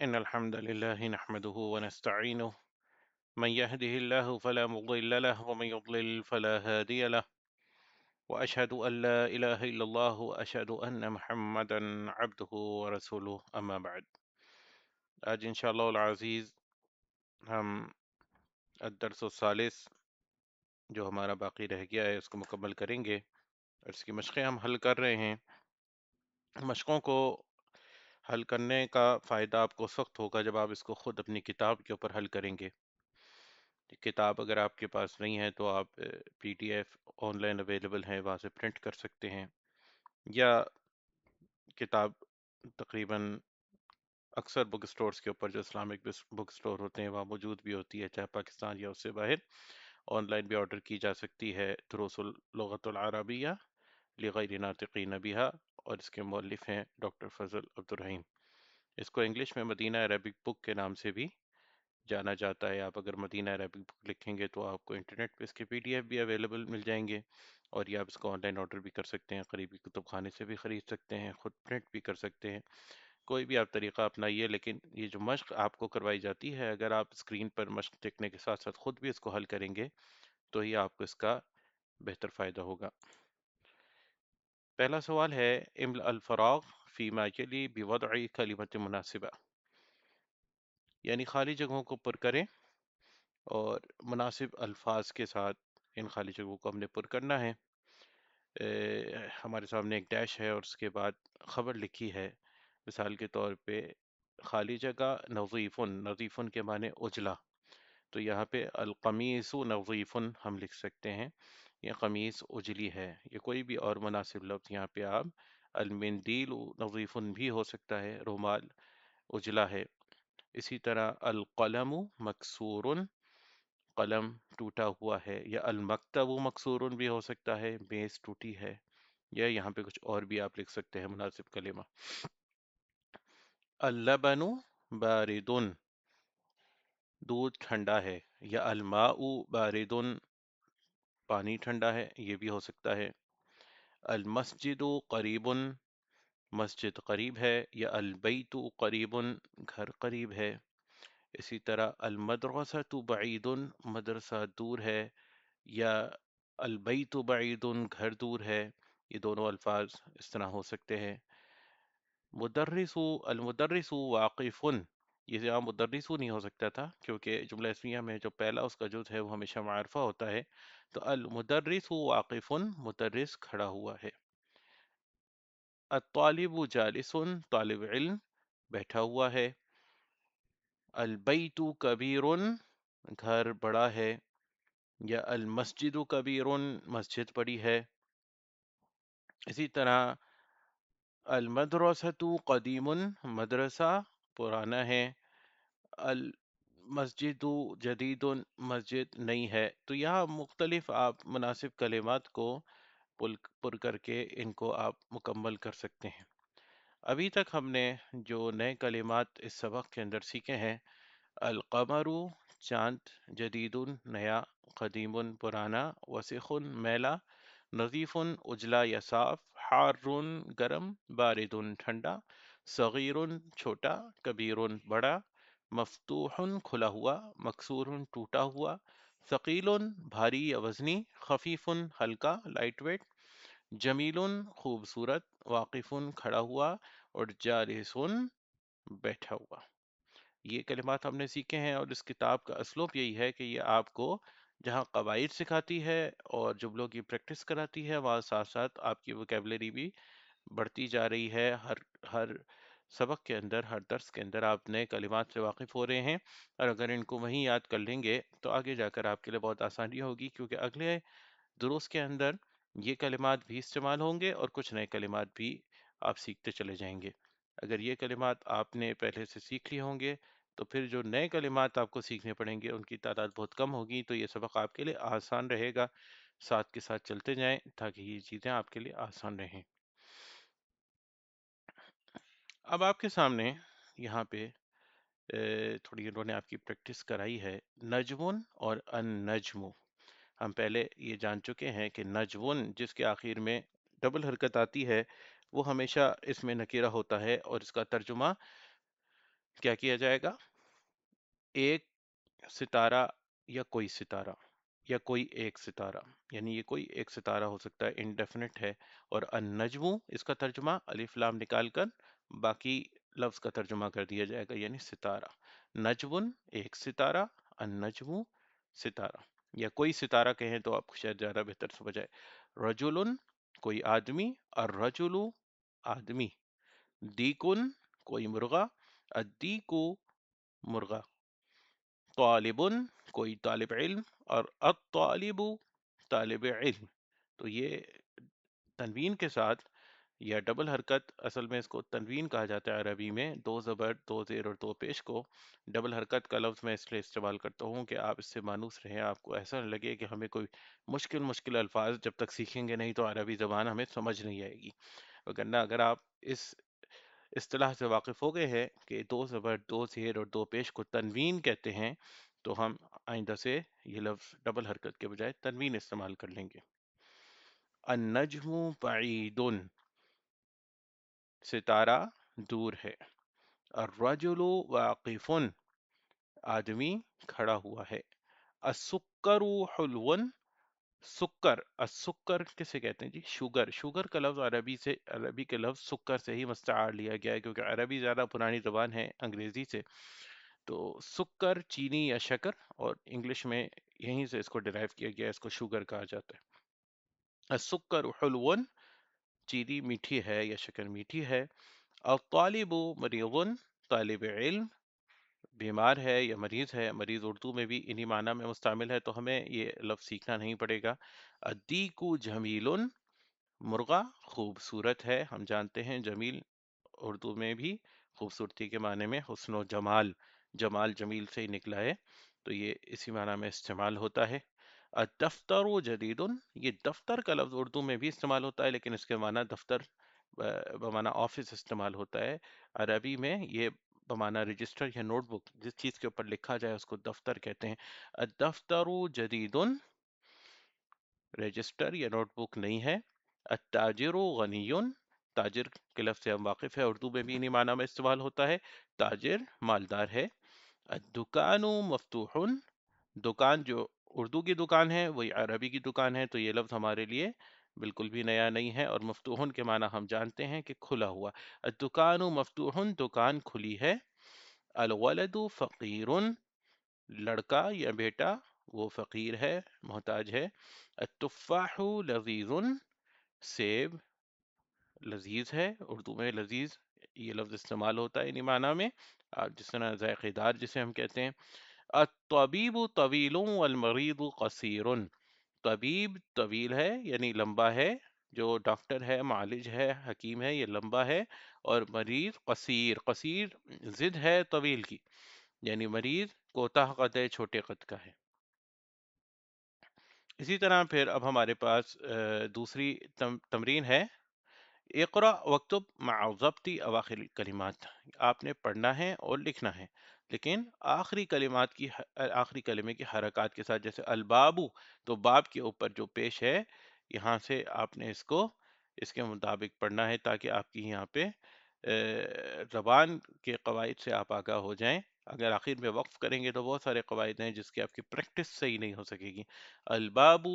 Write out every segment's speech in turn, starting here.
إن الحمد لله نحمده ونستعينه من يهده الله فلا مضل له ومن يضلل فلا هادي له وأشهد أن لا إله إلا الله وأشهد أن محمدا عبده ورسوله أما بعد آج انشاءاللہ العزیز ہم الدرس الثالث جو ہمارا باقی رہ گیا ہے اس کو مکمل کریں گے اور اس کی مشقیں ہم حل کر رہے ہیں۔ مشقوں کو حل کرنے کا فائدہ آپ کو اس وقت ہوگا جب آپ اس کو خود اپنی کتاب کے اوپر حل کریں گے۔ کتاب اگر آپ کے پاس نہیں ہے تو آپ P D F online available ہیں، وہاں سے پرنٹ کر سکتے ہیں، یا کتاب تقریباً اکثر بک سٹورز کے اوپر جو اسلامک بک سٹور ہوتے ہیں وہاں موجود بھی ہوتی ہے، چاہے پاکستان یا اس سے باہر آن لائن بھی آرڈر کی جا سکتی ہے۔ دروس اللغۃ العربیہ لغیر ناطقین بہا، اور اس کے مؤلف ہیں ڈاکٹر فضل عبد الرحیم۔ اس کو انگلش میں مدینہ عربک بک کے نام سے بھی جانا جاتا ہے۔ آپ اگر مدینہ عربک بک لکھیں گے تو آپ کو انٹرنیٹ پہ اس کے پی ڈی ایف بھی اویلیبل مل جائیں گے، اور یہ آپ اس کو آن لائن آرڈر بھی کر سکتے ہیں، قریبی کتب خانے سے بھی خرید سکتے ہیں، خود پرنٹ بھی کر سکتے ہیں، کوئی بھی آپ طریقہ اپنائیے۔ لیکن یہ جو مشق آپ کو کروائی جاتی ہے، اگر آپ اسکرین پر مشق دیکھنے کے ساتھ ساتھ خود بھی اس کو حل کریں گے تو ہی آپ کو اس کا بہتر فائدہ ہوگا۔ پہلا سوال ہے املأ الفراغ فیما یلی بوضع کلمۃ مناسبہ، یعنی خالی جگہوں کو پر کریں اور مناسب الفاظ کے ساتھ ان خالی جگہوں کو ہم نے پر کرنا ہے۔ ہمارے سامنے ایک ڈیش ہے اور اس کے بعد خبر لکھی ہے، مثال کے طور پہ خالی جگہ نظیفن، نظیفن کے معنی اجلا، تو یہاں پہ القمیص نظیفن ہم لکھ سکتے ہیں، یہ قمیص اجلی ہے۔ یہ کوئی بھی اور مناسب لفظ یہاں پہ آپ المندیل نظیفن بھی ہو سکتا ہے، رومال اجلا ہے۔ اسی طرح القلم مکسور، قلم ٹوٹا ہوا ہے، یا المکتب مکسور بھی ہو سکتا ہے، میز ٹوٹی ہے، یا یہاں پہ کچھ اور بھی آپ لکھ سکتے ہیں مناسب کلمہ۔ اللبن بارد، دودھ ٹھنڈا ہے، یا الماء بارد، پانی ٹھنڈا ہے، یہ بھی ہو سکتا ہے۔ المسجد قریب، مسجد قریب ہے، یا البیت قریب، گھر قریب ہے۔ اسی طرح المدرسۃ بعید، مدرسہ دور ہے، یا البیت بعید، گھر دور ہے۔ یہ دونوں الفاظ اس طرح ہو سکتے ہیں۔ مدرس، المدرس واقف، یہ یہاں مدرس نہیں ہو سکتا تھا کیونکہ جملہ اسمیہ میں جو پہلا اس کا جز ہے وہ ہمیشہ معرفہ ہوتا ہے، تو المدرس واقف، مدرس کھڑا ہوا ہے۔ الطالب جالس، طالب علم بیٹھا ہوا ہے۔ البیت کبیر، گھر بڑا ہے، یا المسجد کبیر، مسجد بڑی ہے۔ اسی طرح المدرسۃ قدیم، مدرسہ پرانا ہے۔ المسجد جدید، مسجد نئی ہے۔ تو یہاں مختلف آپ مناسب کلمات کو پر کر کے ان کو آپ مکمل کر سکتے ہیں۔ ابھی تک ہم نے جو نئے کلمات اس سبق کے اندر سیکھے ہیں، القمر چاند، جدید نیا، قدیم پرانا، وسخ میلا، نظیف اجلا یا صاف، حار گرم، بارد ٹھنڈا، صغیر چھوٹا، کبیر بڑا، مفتوح کھلا ہوا، مکسور ٹوٹا ہوا، ثقیل بھاری یا وزنی، خفیف ہلکا لائٹ ویٹ، جمیل خوبصورت، واقف کھڑا ہوا، اور جالس بیٹھا ہوا۔ یہ کلمات ہم نے سیکھے ہیں، اور اس کتاب کا اسلوب یہی ہے کہ یہ آپ کو جہاں قواعد سکھاتی ہے اور جملوں کی پریکٹس کراتی ہے، وہاں ساتھ ساتھ آپ کی ووکیبلری بھی بڑھتی جا رہی ہے۔ ہر سبق کے اندر، ہر درس کے اندر آپ نئے کلمات سے واقف ہو رہے ہیں، اور اگر ان کو وہیں یاد کر لیں گے تو آگے جا کر آپ کے لیے بہت آسانی ہوگی، کیونکہ اگلے دروس کے اندر یہ کلمات بھی استعمال ہوں گے اور کچھ نئے کلمات بھی آپ سیکھتے چلے جائیں گے۔ اگر یہ کلمات آپ نے پہلے سے سیکھ لی ہوں گے تو پھر جو نئے کلمات آپ کو سیکھنے پڑیں گے ان کی تعداد بہت کم ہوگی، تو یہ سبق آپ کے لیے آسان رہے گا۔ ساتھ کے ساتھ چلتے جائیں تاکہ یہ چیزیں آپ کے لیے آسان رہیں۔ اب آپ کے سامنے یہاں پہ تھوڑی انہوں نے آپ کی پریکٹس کرائی ہے، نجم اور النجم۔ ہم پہلے یہ جان چکے ہیں کہ نجم جس کے آخر میں ڈبل حرکت آتی ہے وہ ہمیشہ اس میں نکیرہ ہوتا ہے، اور اس کا ترجمہ کیا کیا جائے گا؟ ایک ستارہ یا کوئی ستارہ یا کوئی ایک ستارہ، یعنی یہ کوئی ایک ستارہ ہو سکتا ہے، انڈیفینٹ ہے۔ اور النجم اس کا ترجمہ الف لام نکال کر باقی لفظ کا ترجمہ کر دیا جائے گا، یعنی ستارہ۔ نجم ایک ستارہ، النجم ستارہ، یا کوئی ستارہ کہیں تو آپ کو شاید زیادہ بہتر سمجھ آئے۔ رجل کوئی آدمی، الرجل آدمی، دیکن کوئی مرغا، الدیکو مرغا، طالب کوئی طالب علم، اور الطالب طالب علم۔ تو یہ تنوین کے ساتھ یا ڈبل حرکت، اصل میں اس کو تنوین کہا جاتا ہے عربی میں، دو زبر دو زیر اور دو پیش کو ڈبل حرکت کا لفظ میں اس لیے استعمال کرتا ہوں کہ آپ اس سے مانوس رہیں، آپ کو ایسا نہ لگے کہ ہمیں کوئی مشکل الفاظ جب تک سیکھیں گے نہیں تو عربی زبان ہمیں سمجھ نہیں آئے گی۔ وگرنہ اگر آپ اس اصطلاح سے واقف ہو گئے ہیں کہ دو زبر دو زیر اور دو پیش کو تنوین کہتے ہیں، تو ہم آئندہ سے یہ لفظ ڈبل حرکت کے بجائے تنوین استعمال کر لیں گے۔ النجم بعید ستارہ دور ہے۔ الرجل واقف آدمی کھڑا ہوا ہے۔ السکر حلو سکر، السکر کسے کہتے ہیں جی؟ شوگر۔ شوگر کا لفظ عربی کے لفظ سکر سے ہی مستعار لیا گیا ہے، کیونکہ عربی زیادہ پرانی زبان ہے انگریزی سے، تو سکر چینی یا شکر، اور انگلش میں یہیں سے اس کو ڈرائیو کیا گیا ہے، اس کو شوگر کہا جاتا ہے۔ السکر حلو چینی میٹھی ہے یا شکر میٹھی ہے۔ الطالب مریض طالب علم بیمار ہے یا مریض ہے۔ مریض اردو میں بھی انہی معنی میں مستعمل ہے، تو ہمیں یہ لفظ سیکھنا نہیں پڑے گا۔ الدیک جمیل مرغا خوبصورت ہے۔ ہم جانتے ہیں جمیل اردو میں بھی خوبصورتی کے معنی میں حسن و جمال، جمال جمیل سے ہی نکلا ہے، تو یہ اسی معنی میں استعمال ہوتا ہے۔ الدفتر جدید یہ دفتر کا لفظ اردو میں بھی استعمال ہوتا ہے، لیکن اس کے معنی دفتر بمعنی آفس استعمال ہوتا ہے۔ عربی میں یہ بمعنی رجسٹر یا نوٹ بک، جس چیز کے اوپر لکھا جائے اس کو دفتر کہتے ہیں۔ الدفتر جدید رجسٹر یا نوٹ بک نہیں ہے۔ التاجر غنی تاجر کے لفظ سے ہم واقف ہے، اردو میں بھی انہی معنی میں استعمال ہوتا ہے، تاجر مالدار ہے۔ الدکان مفتوح دکان جو اردو کی دکان ہے وہی عربی کی دکان ہے، تو یہ لفظ ہمارے لیے بالکل بھی نیا نہیں ہے، اور مفتوح کے معنی ہم جانتے ہیں کہ کھلا ہوا۔ الدکان مفتوح دکان کھلی ہے۔ الولد فقیر لڑکا یا بیٹا وہ فقیر ہے، محتاج ہے۔ التفاح لذیذ سیب لذیذ ہے، اردو میں لذیذ یہ لفظ استعمال ہوتا ہے انہی معنی میں، جس طرح ذائقہ دار جسے ہم کہتے ہیں۔ الطبیب طویل والمریض قصیر طبیب طویل ہے یعنی لمبا ہے، جو ڈاکٹر ہے، معالج ہے، حکیم ہے، یہ لمبا ہے، اور مریض قصیر، قصیر ضد ہے طویل کی، یعنی مریض کوتاہ قد ہے، چھوٹے قد کا ہے۔ اسی طرح پھر اب ہمارے پاس دوسری تمرین ہے، اقرا وکتب مع ضبط اواخر الکلمات، آپ نے پڑھنا ہے اور لکھنا ہے، لیکن آخری کلمات کی آخری کلمے کی حرکات کے ساتھ، جیسے الباب تو باب کے اوپر جو پیش ہے یہاں سے آپ نے اس کو اس کے مطابق پڑھنا ہے، تاکہ آپ کی یہاں پہ زبان کے قواعد سے آپ آگاہ ہو جائیں۔ اگر آخر میں وقف کریں گے تو بہت سارے قواعد ہیں جس کی آپ کی پریکٹس صحیح نہیں ہو سکے گی۔ الباب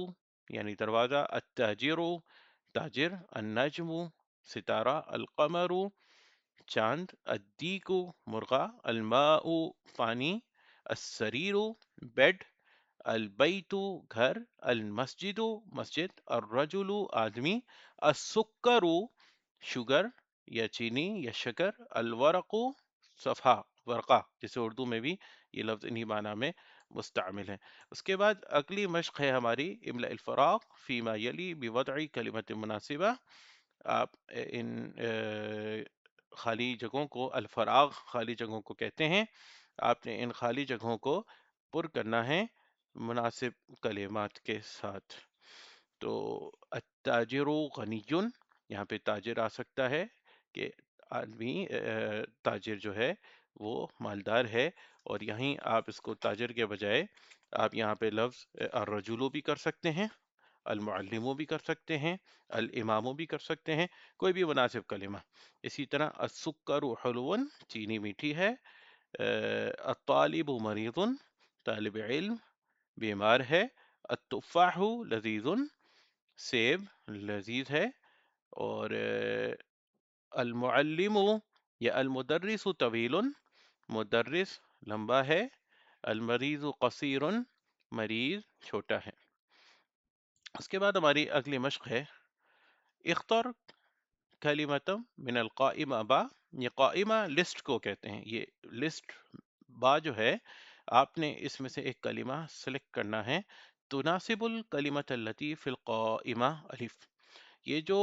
یعنی دروازہ، التاجر تاجر، النجم ستارہ، القمر چاند، الدیک مرغا، الماء پانی، السریر بیڈ، البیت گھر، المسجد مسجد، الرجل آدمی، السکر شوگر یا چینی یا شکر، الورق صفحہ ورقہ، جسے اردو میں بھی یہ لفظ انہی معنی میں مستعمل ہے۔ اس کے بعد اگلی مشق ہے ہماری املاء الفراغ فیما یلی بوضع کلمت مناسبہ۔ آپ ان خالی جگہوں کو، الفراغ خالی جگہوں کو کہتے ہیں، آپ نے ان خالی جگہوں کو پر کرنا ہے مناسب کلمات کے ساتھ۔ تو التاجر غنی، یہاں پہ تاجر آ سکتا ہے کہ آدمی تاجر جو ہے وہ مالدار ہے، اور یہیں آپ اس کو تاجر کے بجائے آپ یہاں پہ لفظ الرجل بھی کر سکتے ہیں، المعلم بھی کر سکتے ہیں، الامام بھی کر سکتے ہیں، کوئی بھی مناسب کلمہ۔ اسی طرح السکر حلو چینی میٹھی ہے، الطالب مریض، طالب علم بیمار ہے. التفاح لذیذ، سیب لذیذ ہے. اور المعلم یا المدرس طویل، مدرس لمبا ہے. المریض قصیر، مریض چھوٹا ہے. اس کے بعد ہماری اگلی مشق ہے اختر کلمۃ من القائمہ با. یہ قائمہ لسٹ کو کہتے ہیں. یہ لسٹ با جو ہے آپ نے اس میں سے ایک کلمہ سلیکٹ کرنا ہے. تناسب الکلمۃ التي فی القائمہ الف. یہ جو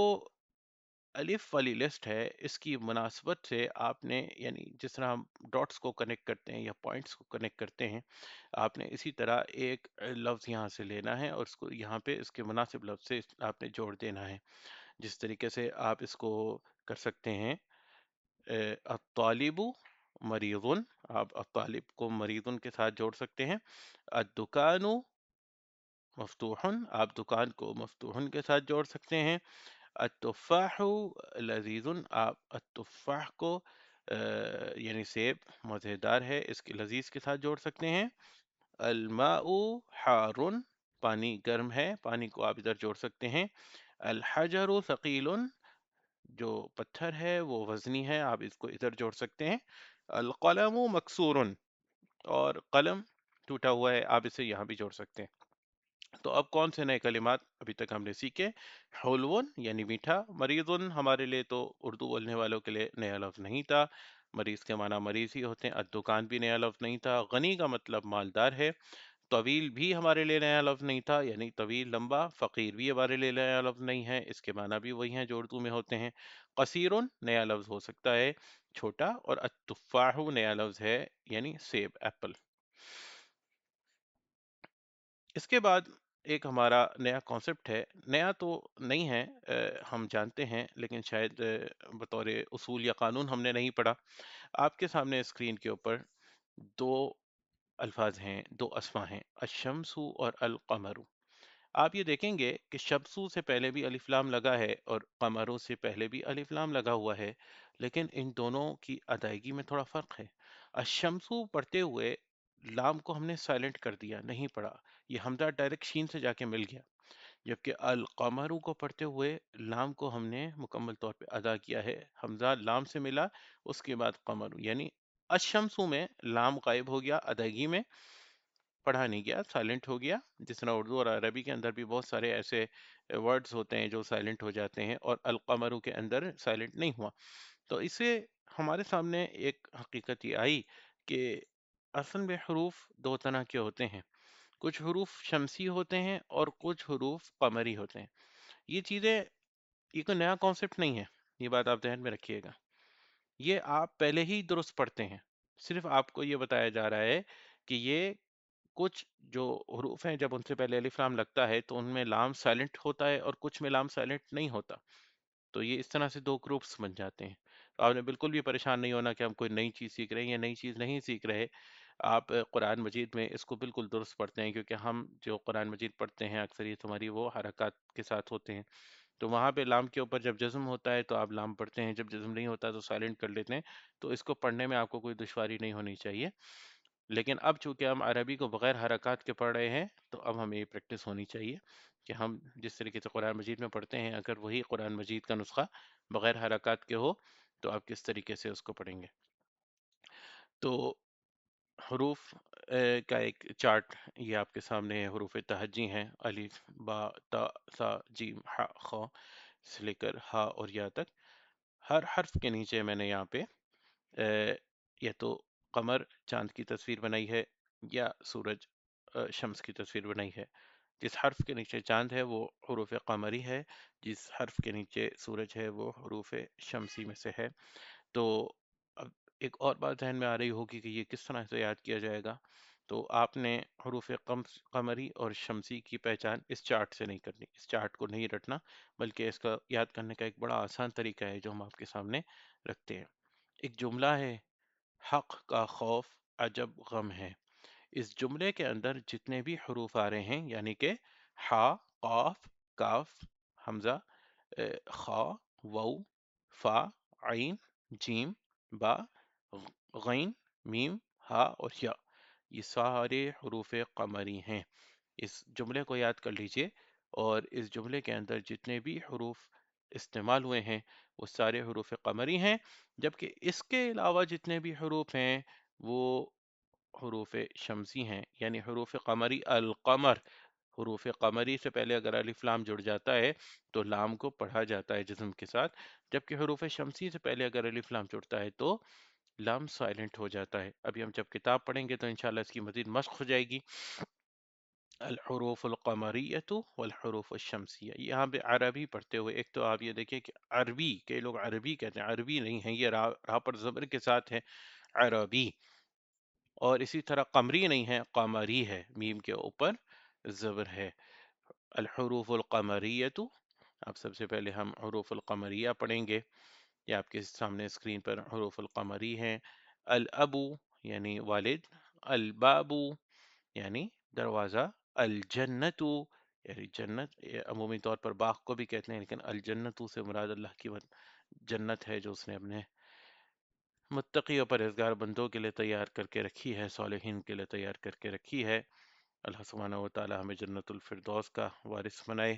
الف والی لسٹ ہے اس کی مناسبت سے آپ نے، یعنی جس طرح ہم ڈاٹس کو کنیکٹ کرتے ہیں یا پوائنٹس کو کنیکٹ کرتے ہیں، آپ نے اسی طرح ایک لفظ یہاں سے لینا ہے اور اس کو یہاں پہ اس کے مناسب لفظ سے آپ نے جوڑ دینا ہے. جس طریقے سے آپ اس کو کر سکتے ہیں الطالب مریض، آپ الطالب کو مریض کے ساتھ جوڑ سکتے ہیں. الدکان مفتوح، آپ دکان کو مفتوح کے ساتھ جوڑ سکتے ہیں. التفاح لذیذ، آپ التفاح کو یعنی سیب مزیدار ہے اس کے لذیذ کے ساتھ جوڑ سکتے ہیں. الماء حار، پانی گرم ہے، پانی کو آپ ادھر جوڑ سکتے ہیں. الحجر ثقیل، جو پتھر ہے وہ وزنی ہے، آپ اس کو ادھر جوڑ سکتے ہیں. القلم مکسور، اور قلم ٹوٹا ہوا ہے، آپ اسے یہاں بھی جوڑ سکتے ہیں. تو اب کون سے نئے کلمات ابھی تک ہم نے سیکھے؟ حلون یعنی میٹھا. مریضن ہمارے لیے تو اردو بولنے والوں کے لیے نیا لفظ نہیں تھا، مریض کے معنی مریض ہی ہوتے ہیں. الدکان بھی نیا لفظ نہیں تھا. غنی کا مطلب مالدار ہے. طویل بھی ہمارے لیے نیا لفظ نہیں تھا، یعنی طویل لمبا. فقیر بھی ہمارے لیے نیا لفظ نہیں ہے، اس کے معنی بھی وہی ہیں جو اردو میں ہوتے ہیں. قصیرن نیا لفظ ہو سکتا ہے، چھوٹا. اور التفاح نیا لفظ ہے، یعنی سیب، ایپل. اس کے بعد ایک ہمارا نیا کانسیپٹ ہے. نیا تو نہیں ہے، ہم جانتے ہیں، لیکن شاید بطور اصول یا قانون ہم نے نہیں پڑھا. آپ کے سامنے اسکرین کے اوپر دو الفاظ ہیں، دو اسما ہیں، الشمس اور القمر. آپ یہ دیکھیں گے کہ شمسو سے پہلے بھی الف لام لگا ہے اور قمرو سے پہلے بھی الف لام لگا ہوا ہے، لیکن ان دونوں کی ادائیگی میں تھوڑا فرق ہے. الشمسو پڑھتے ہوئے لام کو ہم نے سائلنٹ کر دیا، نہیں پڑھا، یہ حمزہ ڈائریکٹ شین سے جا کے مل گیا. جبکہ القمرو کو پڑھتے ہوئے لام کو ہم نے مکمل طور پہ ادا کیا ہے، حمزہ لام سے ملا، اس کے بعد قمرو. یعنی الشمسو میں لام غائب ہو گیا ادائیگی میں، پڑھا نہیں گیا، سائلنٹ ہو گیا. جس طرح اردو اور عربی کے اندر بھی بہت سارے ایسے ورڈز ہوتے ہیں جو سائلنٹ ہو جاتے ہیں، اور القمرو کے اندر سائلنٹ نہیں ہوا. تو اس سے ہمارے سامنے ایک حقیقت یہ آئی کہ اصل میں حروف دو طرح کے ہوتے ہیں. کچھ حروف شمسی ہوتے ہیں اور کچھ حروف قمری ہوتے ہیں. یہ چیزیں، یہ کوئی نیا کانسیپٹ نہیں ہے، یہ بات آپ ذہن میں رکھیے گا. یہ آپ پہلے ہی درست پڑھتے ہیں، صرف آپ کو یہ بتایا جا رہا ہے کہ یہ کچھ جو حروف ہیں جب ان سے پہلے الف لام لگتا ہے تو ان میں لام سائلنٹ ہوتا ہے اور کچھ میں لام سائلنٹ نہیں ہوتا. تو یہ اس طرح سے دو گروپس بن جاتے ہیں. تو آپ نے بالکل بھی پریشان نہیں ہونا کہ ہم کوئی نئی چیز سیکھ رہے ہیں یا نئی چیز نہیں سیکھ رہے. آپ قرآن مجید میں اس کو بالکل درست پڑھتے ہیں، کیونکہ ہم جو قرآن مجید پڑھتے ہیں اکثریت ہماری وہ حرکات کے ساتھ ہوتے ہیں. تو وہاں پہ لام کے اوپر جب جزم ہوتا ہے تو آپ لام پڑھتے ہیں، جب جزم نہیں ہوتا تو سائلنٹ کر لیتے ہیں. تو اس کو پڑھنے میں آپ کو کوئی دشواری نہیں ہونی چاہیے. لیکن اب چونکہ ہم عربی کو بغیر حرکات کے پڑھ رہے ہیں تو اب ہمیں یہ پریکٹس ہونی چاہیے کہ ہم جس طریقے سے قرآن مجید میں پڑھتے ہیں، اگر وہی قرآن مجید کا نسخہ بغیر حرکات کے ہو تو آپ کس طریقے سے اس کو پڑھیں گے. تو حروف کا ایک چارٹ یہ آپ کے سامنے ہے. حروف تہجی ہیں، الف، با، تا، سا، جیم، ح، خ سے لے کر ہا اور یا تک. ہر حرف کے نیچے میں نے یہاں پہ یا تو قمر چاند کی تصویر بنائی ہے یا سورج شمس کی تصویر بنائی ہے. جس حرف کے نیچے چاند ہے وہ حروف قمری ہے، جس حرف کے نیچے سورج ہے وہ حروف شمسی میں سے ہے. تو اب ایک اور بات ذہن میں آ رہی ہوگی کہ یہ کس طرح سے یاد کیا جائے گا. تو آپ نے حروف قمری اور شمسی کی پہچان اس چارٹ سے نہیں کرنی، اس چارٹ کو نہیں رٹنا، بلکہ اس کا یاد کرنے کا ایک بڑا آسان طریقہ ہے جو ہم آپ کے سامنے رکھتے ہیں. ایک جملہ ہے، حق کا خوف عجب غم ہے. اس جملے کے اندر جتنے بھی حروف آ رہے ہیں، یعنی کہ حا، قاف، کاف، حمزہ، خا، واو، فا، عین، جیم، با، غین، میم، ہا اور یا، یہ سارے حروف قمری ہیں۔ اس جملے کو یاد کر لیجئے، اور اس جملے کے اندر جتنے بھی حروف استعمال ہوئے ہیں وہ سارے حروف قمری ہیں، جبکہ اس کے علاوہ جتنے بھی حروف ہیں وہ حروف شمسی ہیں، یعنی حروف قمری القمر، حروف قمری سے پہلے اگر الف لام جڑ جاتا ہے تو لام کو پڑھا جاتا ہے جزم کے ساتھ، جبکہ حروف شمسی سے پہلے اگر الف لام جڑتا ہے تو لام سائلنٹ ہو جاتا ہے۔ ابھی ہم جب کتاب پڑھیں گے تو انشاءاللہ اس کی مزید مشق ہو جائے گی۔ الحروف القمریۃ والحروف الشمسیہ، یہاں پہ عربی پڑھتے ہوئے ایک تو آپ یہ دیکھیں کہ عربی، کئی لوگ عربی کہتے ہیں، عربی نہیں ہے، یہ راہ پر زبر کے ساتھ ہے عربی، اور اسی طرح قمری نہیں ہے، قمری ہے، میم کے اوپر زبر ہے۔ الحروف القمریۃ، اب سب سے پہلے ہم حروف القمریہ پڑھیں گے، یہ آپ کے سامنے اسکرین پر حروف القمری ہیں۔ الابو یعنی والد، البابو یعنی دروازہ، الجنت یعنی جنت، یہ عمومی طور پر باغ کو بھی کہتے ہیں، لیکن الجنت سے مراد اللہ کی جنت ہے جو اس نے اپنے متقی اور پرہیزگار بندوں کے لیے تیار کر کے رکھی ہے، صالحین کے لیے تیار کر کے رکھی ہے۔ اللہ سبحانہ و تعالی ہمیں جنت الفردوس کا وارث بنائے۔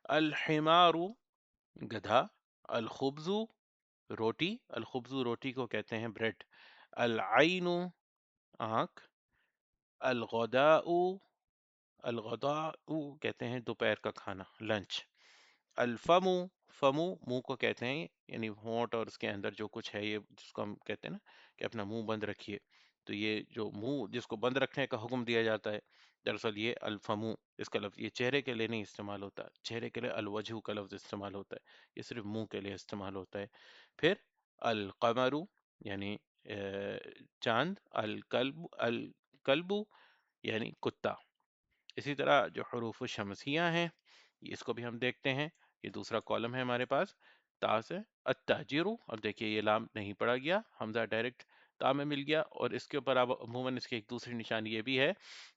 الحمار گدھا، الخبز روٹی، الخبز روٹی کو کہتے ہیں بریڈ، العین آنکھ، الغداء الغداء کہتے ہیں دوپہر کا کھانا، لنچ، الفم فمو منہ کو کہتے ہیں، یعنی ہونٹ اور اس کے اندر جو کچھ ہے، یہ جس کو ہم کہتے ہیں نا کہ اپنا منہ بند رکھیے، تو یہ جو منہ جس کو بند رکھنے کا حکم دیا جاتا ہے، دراصل یہ الفمو، اس کا لفظ یہ چہرے کے لیے نہیں استعمال ہوتا، چہرے کے لیے الوجہ کا لفظ استعمال ہوتا ہے، یہ صرف منہ کے لیے استعمال ہوتا ہے۔ پھر القمر یعنی چاند، الکلب یعنی کتا۔ اسی طرح جو حروف شمسیہ ہیں اس کو بھی ہم دیکھتے ہیں، یہ دوسرا کالم ہے ہمارے پاس، تا سے التاجر، اب دیکھیے یہ لام نہیں پڑا گیا، حمزہ ڈائریکٹ تا میں مل گیا، اور اس کے اوپر اب عموماً اس کی ایک دوسری نشانی یہ بھی ہے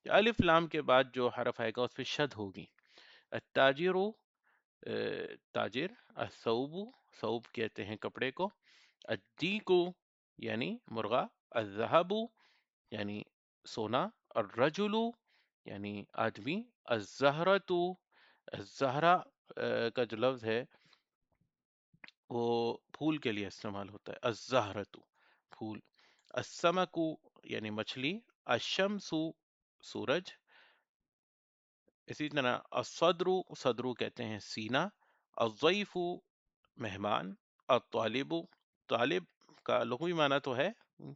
کہ الف لام کے بعد جو حرف آئے گا اس پہ شد ہوگی۔ التاجر تاجر، الثوب ثوب کہتے ہیں کپڑے کو، الدیک یعنی مرغا، الذهب یعنی سونا، الرجل یعنی آدمی، الزہرۃ الزہرا کا جو لفظ ہے وہ پھول کے لیے استعمال ہوتا ہے، الزہرۃ پھول، السمک یعنی مچھلی، الشمس سورج، اسی طرح الصدر صدر کہتے ہیں سینہ، الضیف مہمان، الطالب طالب کا لغوی معنی تو ہے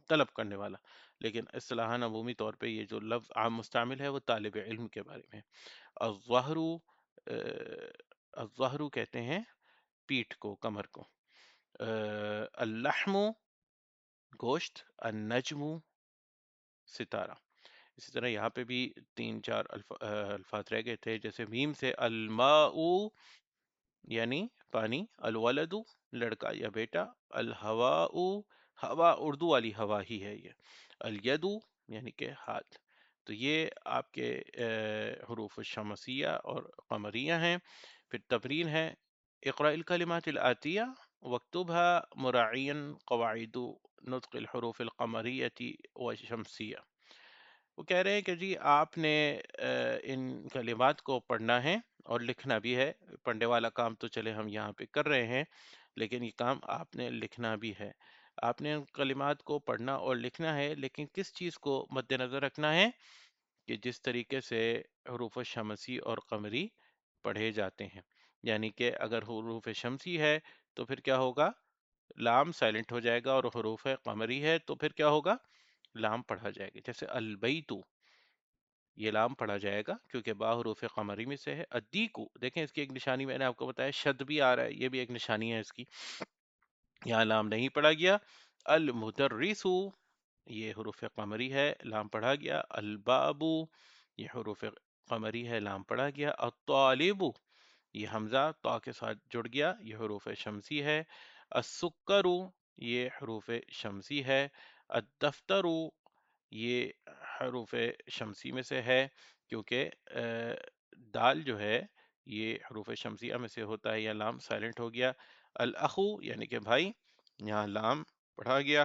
طلب کرنے والا، لیکن اصطلاحاً عمومی طور پہ یہ جو لفظ عام مستعمل ہے وہ طالب علم کے بارے میں۔ الظہر الظہر کہتے ہیں پیٹھ کو، کمر کو، اللحم گوشت، النجم ستارہ۔ اسی طرح یہاں پہ بھی تین چار الفاظ رہ گئے تھے، جیسے میم سے الماء یعنی پانی، الولد لڑکا یا بیٹا، الہواء ہوا اردو والی ہوا ہی ہے یہ، الید یعنی کہ ہاتھ۔ تو یہ آپ کے حروف شمسیہ اور قمریہ ہیں۔ پھر تمرین ہے، اقرأ الکلمات الآتیہ واکتبها مراعیا قواعد نطق الحروف القمریہ والشمسیہ۔ وہ کہہ رہے ہیں کہ جی آپ نے ان کلمات کو پڑھنا ہے اور لکھنا بھی ہے، پڑھنے والا کام تو چلے ہم یہاں پہ کر رہے ہیں، لیکن یہ کام آپ نے لکھنا بھی ہے۔ آپ نے ان کلمات کو پڑھنا اور لکھنا ہے، لیکن کس چیز کو مد نظر رکھنا ہے کہ جس طریقے سے حروف شمسی اور قمری پڑھے جاتے ہیں، یعنی کہ اگر حروف شمسی ہے تو پھر کیا ہوگا، لام سائلنٹ ہو جائے گا، اور حروف قمری ہے تو پھر کیا ہوگا، لام پڑھا جائے گا، جیسے البیتو یہ لام پڑھا جائے گا کیونکہ با حروف قمری میں سے ہے۔ الدیکو دیکھیں اس کی ایک نشانی میں نے آپ کو بتایا، شد بھی آ رہا ہے، یہ بھی ایک نشانی ہے اس کی، یہاں لام نہیں پڑھا گیا۔ المدرسو یہ حروف قمری ہے، لام پڑھا گیا۔ البابو یہ حروف قمری ہے، لام پڑھا گیا۔ الطالب یہ حمزہ تا کے ساتھ جڑ گیا، یہ حروف شمسی ہے۔ السکر یہ حروف شمسی ہے۔ الدفتر یہ حروف شمسی میں سے ہے کیونکہ دال جو ہے یہ حروف شمسیہ میں سے ہوتا ہے، یا لام سائلنٹ ہو گیا۔ الاخو یعنی کہ بھائی، یہاں لام پڑھا گیا۔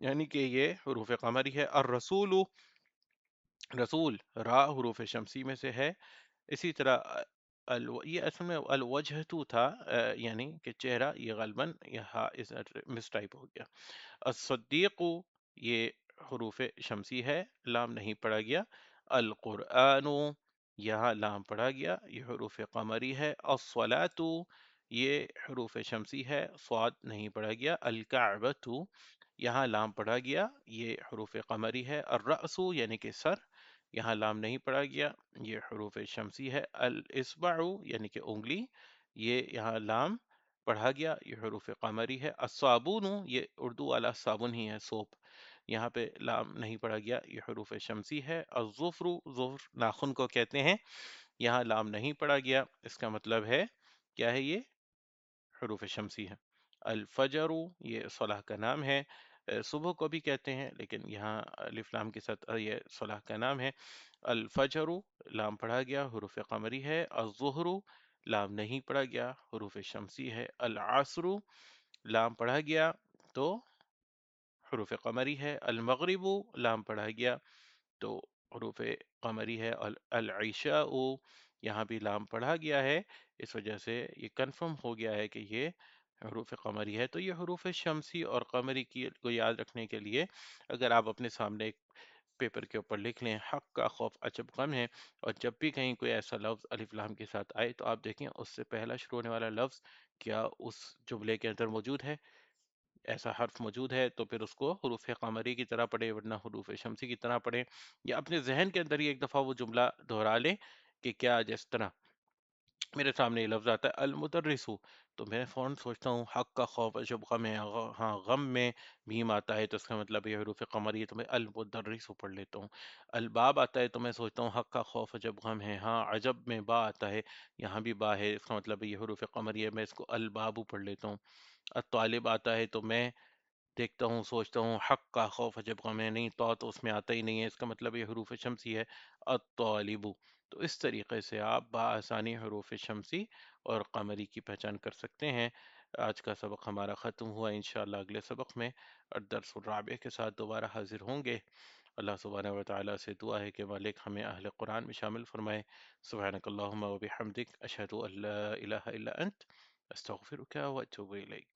یعنی کہ یہ حروف قمری ہے۔ الرسول، رسول را حروف شمسی میں سے ہے۔ اسی طرح یہ اصل میں الوجہتو تھا، یعنی کہ چہرہ، یہ غالباً یہاں اس مس ٹائپ ہو گیا۔ الصدیق یہ حروف شمسی ہے، لام نہیں پڑھا گیا۔ القرآن یہاں لام پڑھا گیا، یہ حروف قمری ہے۔ الصلاۃ یہ حروف شمسی ہے، صاد نہیں پڑھا گیا۔ الکعبۃ یہاں لام پڑھا گیا، یہ حروف قمری ہے۔ الرأس یعنی کہ سر، یہاں لام نہیں پڑھا گیا، یہ حروف شمسی ہے۔ الاصبع یعنی کہ انگلی، یہ یہاں لام پڑھا گیا، یہ حروف قمری ہے۔ الصابون یہ اردو والا صابن ہی ہے، سوپ، یہاں پہ لام نہیں پڑھا گیا، یہ حروف شمسی ہے۔ الظفر، ظفر ناخن کو کہتے ہیں، یہاں لام نہیں پڑھا گیا، اس کا مطلب ہے کیا ہے، یہ حروف شمسی ہے۔ الفجر یہ صلاح کا نام ہے، صبح کو بھی کہتے ہیں لیکن یہاں الف لام کے ساتھ یہ صلاح کا نام ہے۔ الفجر لام پڑھا گیا، حروف قمری ہے۔ الظہر لام نہیں پڑھا گیا، حروف شمسی ہے۔ العصر لام پڑھا گیا تو حروف قمری ہے۔ المغرب لام پڑھا گیا تو حروف قمری ہے۔ العشاء یہاں بھی لام پڑھا گیا ہے، اس وجہ سے یہ کنفرم ہو گیا ہے کہ یہ حروف قمری ہے۔ تو یہ حروف شمسی اور قمری کی کو یاد رکھنے کے لیے اگر آپ اپنے سامنے ایک پیپر کے اوپر لکھ لیں حق کا خوف عجب غم ہے، اور جب بھی کہیں کوئی ایسا لفظ الف لام کے ساتھ آئے تو آپ دیکھیں اس سے پہلا شروع ہونے والا لفظ کیا اس جملے کے اندر موجود ہے، ایسا حرف موجود ہے تو پھر اس کو حروف قمری کی طرح پڑھیں، ورنہ حروف شمسی کی طرح پڑھیں، یا اپنے ذہن کے اندر ہی ایک دفعہ وہ جملہ دہرا لیں کہ کیا جس طرح میرے سامنے یہ لفظ آتا ہے المدرسو، تو میں فوراً سوچتا ہوں حق کا خوف جب غم ہے، ہاں غم میں بھیم آتا ہے تو اس کا مطلب یہ حروف قمری ہے، تو میں المدرسو پڑھ لیتا ہوں۔ الباب آتا ہے تو میں سوچتا ہوں حق کا خوف جب غم ہے، ہاں عجب میں با آتا ہے، یہاں بھی با ہے، اس کا مطلب یہ حروف قمری ہے، میں اس کو البابو پڑھ لیتا ہوں۔ الطالب آتا ہے تو میں دیکھتا ہوں سوچتا ہوں حق کا خوف جب غم ہے، نہیں تو اس میں آتا ہی نہیں ہے، اس کا مطلب یہ حروف شمسی ہے، الطالب۔ تو اس طریقے سے آپ بآسانی حروف شمسی اور قمری کی پہچان کر سکتے ہیں۔ آج کا سبق ہمارا ختم ہوا، انشاءاللہ اگلے سبق میں الدرس الرابع کے ساتھ دوبارہ حاضر ہوں گے۔ اللہ سبحانہ وتعالیٰ سے دعا ہے کہ مالک ہمیں اہل قرآن میں شامل فرمائے۔ سبحانک اللہم و بحمدک، اشہد ان لا الہ الا انت، استغفرک و اتوب الیک۔